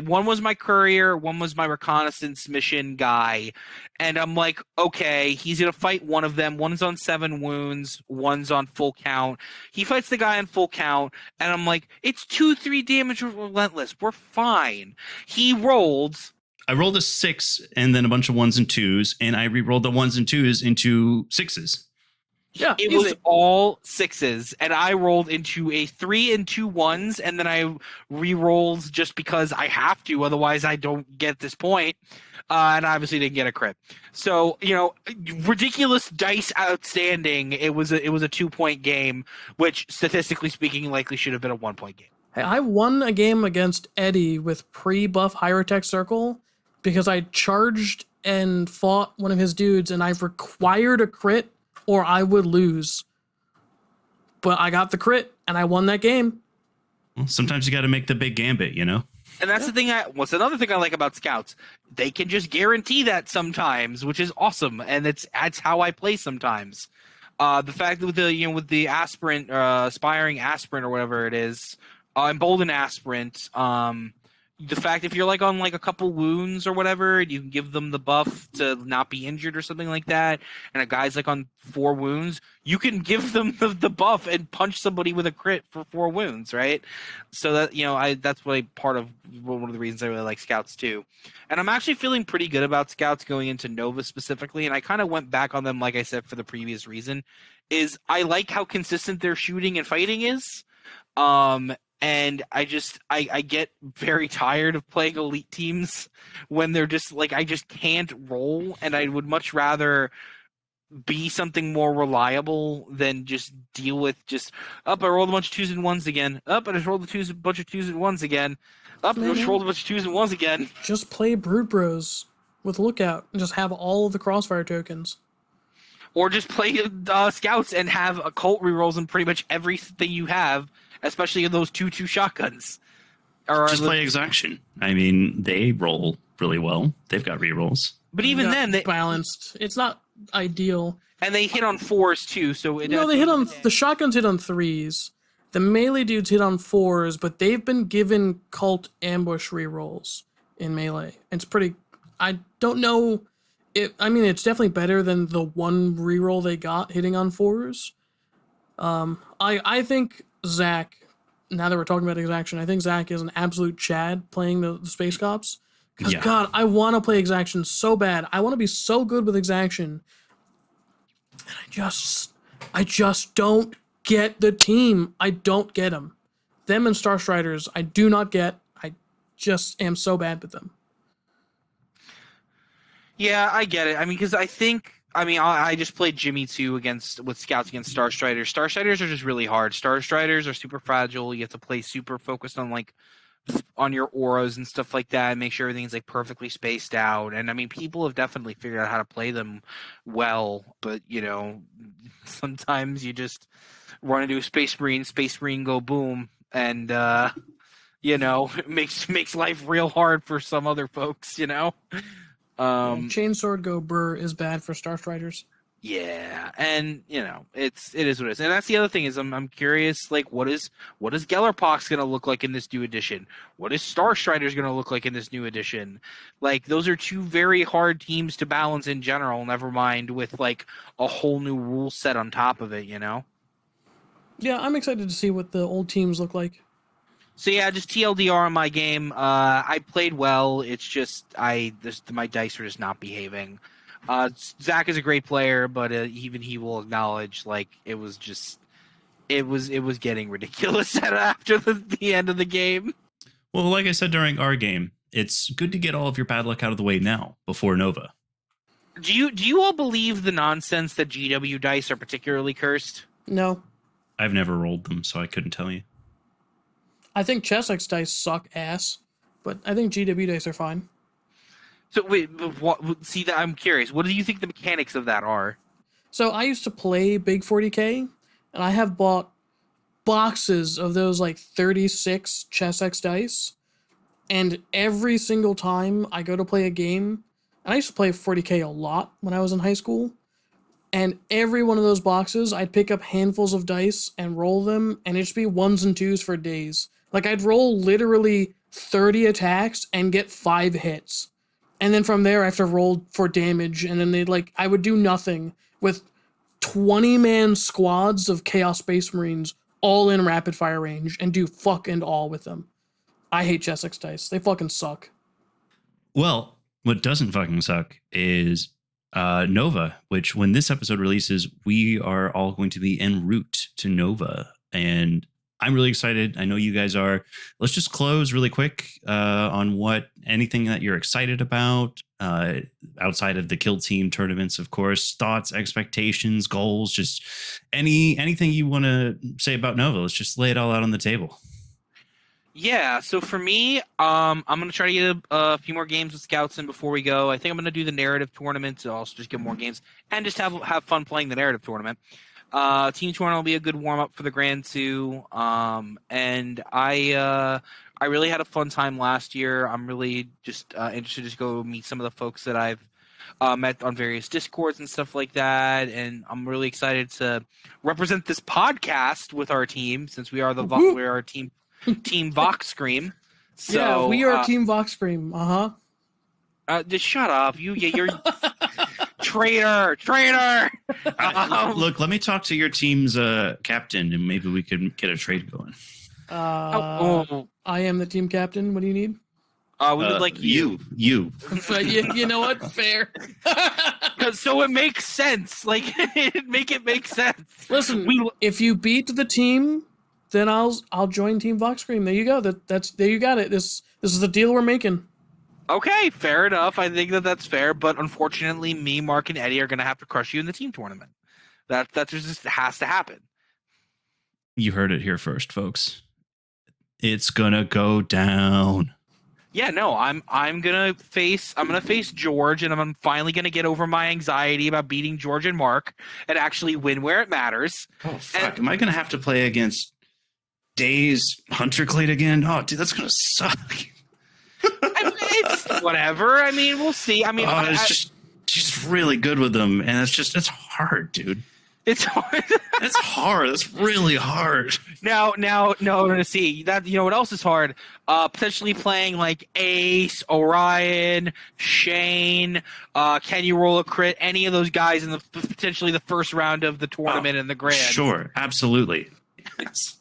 One was my courier, one was my reconnaissance mission guy. And I'm like, okay, he's going to fight one of them. One's on 7 wounds, one's on full count. He fights the guy on full count, and I'm like, it's 2-3 damage with Relentless. We're fine. He rolled. I rolled a 6 and then a bunch of 1s and 2s, and I re-rolled the 1s and 2s into 6s. Yeah, It easy. was all 6s, and I rolled into a 3 and 2 1s, and then I re-rolled just because I have to, otherwise I don't get this point. And I obviously didn't get a crit. So, ridiculous dice outstanding. It was a 2-point game, which statistically speaking likely should have been a 1-point game. Hey, I won a game against Eddie with pre-buff Hyrotech Circle because I charged and fought one of his dudes, and I required a crit or I would lose. But I got the crit, and I won that game. Well, sometimes you got to make the big gambit, you know? And that's the thing. What's another thing I like about scouts? They can just guarantee that sometimes, which is awesome, and that's how I play sometimes. The fact that with the aspirant, aspiring aspirant or whatever it is, emboldened aspirant. The fact if you're like on like a couple wounds or whatever, you can give them the buff to not be injured or something like that. And a guy's like on 4 wounds, you can give them the buff and punch somebody with a crit for 4 wounds, right? So that that's really part of one of the reasons I really like scouts too. And I'm actually feeling pretty good about scouts going into Nova specifically. And I kind of went back on them, like I said, for the previous reason, is I like how consistent their shooting and fighting is. And I get very tired of playing elite teams when they're just like, I just can't roll, and I would much rather be something more reliable than just deal with I rolled a bunch of 2s and 1s again. I just rolled a bunch of 2s and 1s again. I just rolled a bunch of 2s and 1s again. Just play Brute Bros with Lookout and just have all of the crossfire tokens. Or just play scouts and have occult rerolls in pretty much everything you have, especially in those 2-2 shotguns. Just play Exaction. I mean, they roll really well. They've got rerolls. But even then, they balanced. It's not ideal. And they hit on 4s too, so they hit on the shotguns hit on 3s. The melee dudes hit on 4s, but they've been given cult ambush rerolls in melee. It's pretty. I don't know It's definitely better than the one reroll they got hitting on 4s. I think Zach. Now that we're talking about Exaction, I think Zach is an absolute Chad playing the Space Cops. Because Yeah. God, I want to play Exaction so bad. I want to be so good with Exaction. And I just don't get the team. I don't get them. Them and Starstriders, I do not get. I just am so bad with them. Yeah, I get it. I mean, because I just played Jimmy 2 with scouts against Starstriders. Starstriders are just really hard. Starstriders are super fragile. You have to play super focused on on your auras and stuff like that, and make sure everything's like perfectly spaced out. And I mean, people have definitely figured out how to play them well, but sometimes you just run into a Space Marine go boom, and it makes life real hard for some other folks. Chainsword Go Burr is bad for Starstriders. Yeah, and it is what it is, and that's the other thing is I'm curious, like what is Gellerpox gonna look like in this new edition? What is Starstriders gonna look like in this new edition? Like those are two very hard teams to balance in general. Never mind with like a whole new rule set on top of it. Yeah, I'm excited to see what the old teams look like. So yeah, just TLDR on my game. I played well. It's just my dice are just not behaving. Zach is a great player, but even he will acknowledge like it was getting ridiculous after the end of the game. Well, like I said during our game, it's good to get all of your bad luck out of the way now before Nova. Do you all believe the nonsense that GW dice are particularly cursed? No. I've never rolled them, so I couldn't tell you. I think Chessex dice suck ass, but I think GW dice are fine. So wait, see that I'm curious. What do you think the mechanics of that are? So I used to play Big 40K, and I have bought boxes of those like 36 Chessex dice, and every single time I go to play a game, and I used to play 40K a lot when I was in high school, and every one of those boxes, I'd pick up handfuls of dice and roll them, and it'd just be 1s and 2s for days. Like, I'd roll literally 30 attacks and get 5 hits. And then from there, I have to roll for damage, and then I would do nothing with 20-man squads of Chaos Space Marines all in rapid fire range and do fuck and all with them. I hate Chessex dice. They fucking suck. Well, what doesn't fucking suck is Nova, which when this episode releases, we are all going to be en route to Nova. And I'm really excited. I know you guys are. Let's just close really quick on anything that you're excited about outside of the Kill Team tournaments, of course. Thoughts, expectations, goals, just anything you want to say about Nova. Let's just lay it all out on the table. Yeah, so for me, I'm gonna try to get a few more games with scouts in before we go. I think I'm gonna do the narrative tournament to also just get more games and just have fun playing the narrative tournament. Team tournament will be a good warm up for the Grand 2. And I really had a fun time last year. I'm really just interested to go meet some of the folks that I've met on various Discords and stuff like that. And I'm really excited to represent this podcast with our team since we are we're our team Vox Scream. So, yeah, we are Team Vox Scream. Just shut up. You're traitor. Look, let me talk to your team's captain, and maybe we can get a trade going. I am the team captain. What do you need? We would like you. You know what? Fair. So it makes sense. Like, make it make sense. Listen, if you beat the team, then I'll join Team Vox Scream. There you go. That's there you got it. This is the deal we're making. Okay, fair enough. I think that's fair, but unfortunately, me, Mark, and Eddie are going to have to crush you in the team tournament. That just has to happen. You heard it here first, folks. It's gonna go down. Yeah, no, I'm gonna face George, and I'm finally gonna get over my anxiety about beating George and Mark and actually win where it matters. Oh fuck! Am I gonna have to play against Days Hunterclade again? Oh, dude, that's gonna suck. It's whatever. I mean, we'll see. I mean, she's really good with them, and it's hard, dude. It's hard. That's hard. That's really hard. No, see that, you know what else is hard? Potentially playing like Ace, Orion, Shane, can you roll a crit? Any of those guys in the potentially the first round of the tournament and the grand. Sure, absolutely. Yes.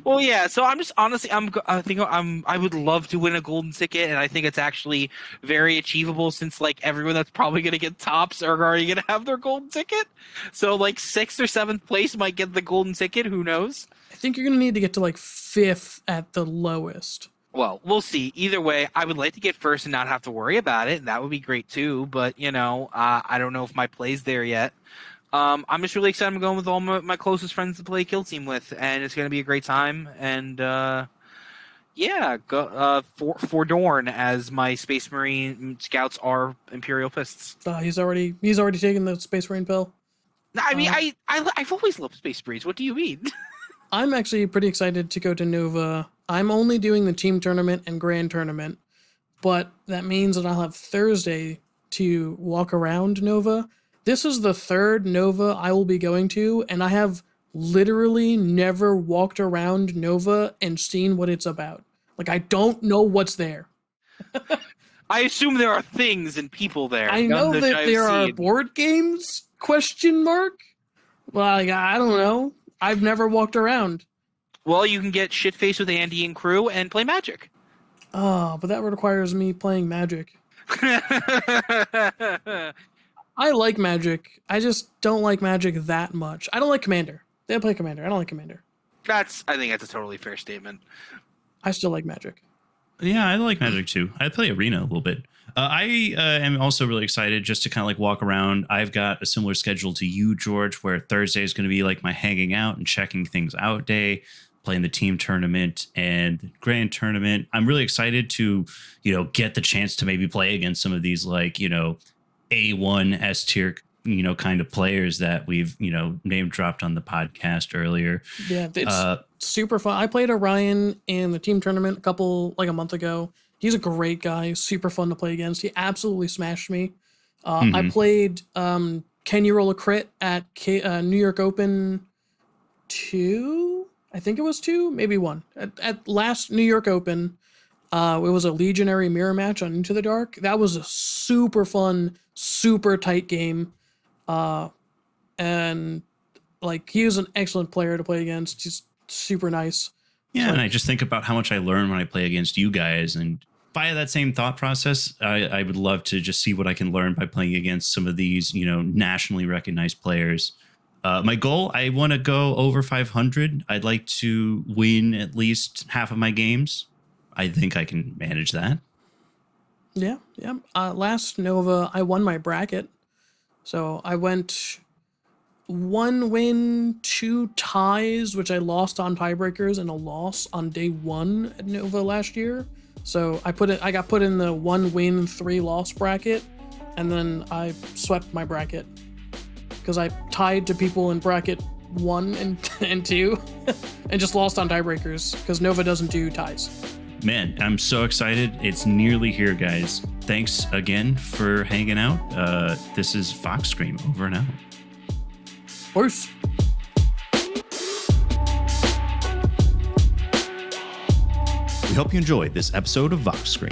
Well, yeah. So I'm just honestly, I would love to win a golden ticket, and I think it's actually very achievable since like everyone that's probably gonna get tops are already gonna have their golden ticket. So like 6th or 7th place might get the golden ticket. Who knows? I think you're gonna need to get to like 5th at the lowest. Well, we'll see. Either way, I would like to get first and not have to worry about it. That would be great too. But you know, I don't know if my play's there yet. I'm just really excited. I'm going with all my closest friends to play Kill Team with, and it's going to be a great time. And yeah, go for Dorn as my Space Marine scouts are Imperial Fists. He's already taken the Space Marine pill. I mean, I've always loved Space Marines. What do you mean? I'm actually pretty excited to go to Nova. I'm only doing the team tournament and grand tournament, but that means that I'll have Thursday to walk around Nova. This is the 3rd Nova I will be going to, and I have literally never walked around Nova and seen what it's about. Like, I don't know what's there. I assume there are things and people there. I know that there are board games, ? Well, like, I don't know. I've never walked around. Well, you can get shit-faced with Andy and crew and play Magic. Oh, but that requires me playing Magic. I like Magic. I just don't like Magic that much. I don't like Commander. They play Commander. I don't like Commander. I think that's a totally fair statement. I still like Magic. Yeah, I like Magic too. I play Arena a little bit. I am also really excited just to kind of like walk around. I've got a similar schedule to you, George, where Thursday is going to be like my hanging out and checking things out day, playing the team tournament and grand tournament. I'm really excited to, you know, get the chance to maybe play against some of these like, you know, A1 S tier, you know, kind of players that we've, you know, name dropped on the podcast earlier. Yeah, it's super fun. I played Orion in the team tournament a month ago. He's a great guy, super fun to play against. He absolutely smashed me. I played Can You Roll a Crit at New York Open 2? I think it was 2, maybe 1. At last New York Open, it was a Legionary mirror match on Into the Dark. That was a super fun, super tight game. And like, he was an excellent player to play against. He's super nice. Yeah, and I just think about how much I learn when I play against you guys, and via that same thought process, I would love to just see what I can learn by playing against some of these, you know, nationally recognized players. My goal, I want to go over 500. I'd like to win at least half of my games. I think I can manage that. Yeah. Last Nova, I won my bracket. So I went 1 win, 2 ties, which I lost on tiebreakers, and a loss on day 1 at Nova last year. So I got put in the 1 win, 3 loss bracket, and then I swept my bracket because I tied to people in bracket 1 and 2 and just lost on tiebreakers because Nova doesn't do ties. Man, I'm so excited. It's nearly here, guys. Thanks again for hanging out. This is Fox Scream, over and out. Peace. We hope you enjoyed this episode of Vox Scream.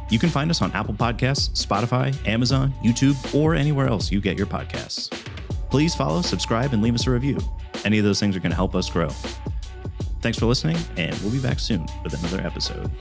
You can find us on Apple Podcasts, Spotify, Amazon, YouTube, or anywhere else you get your podcasts. Please follow, subscribe, and leave us a review. Any of those things are going to help us grow. Thanks for listening, and we'll be back soon with another episode.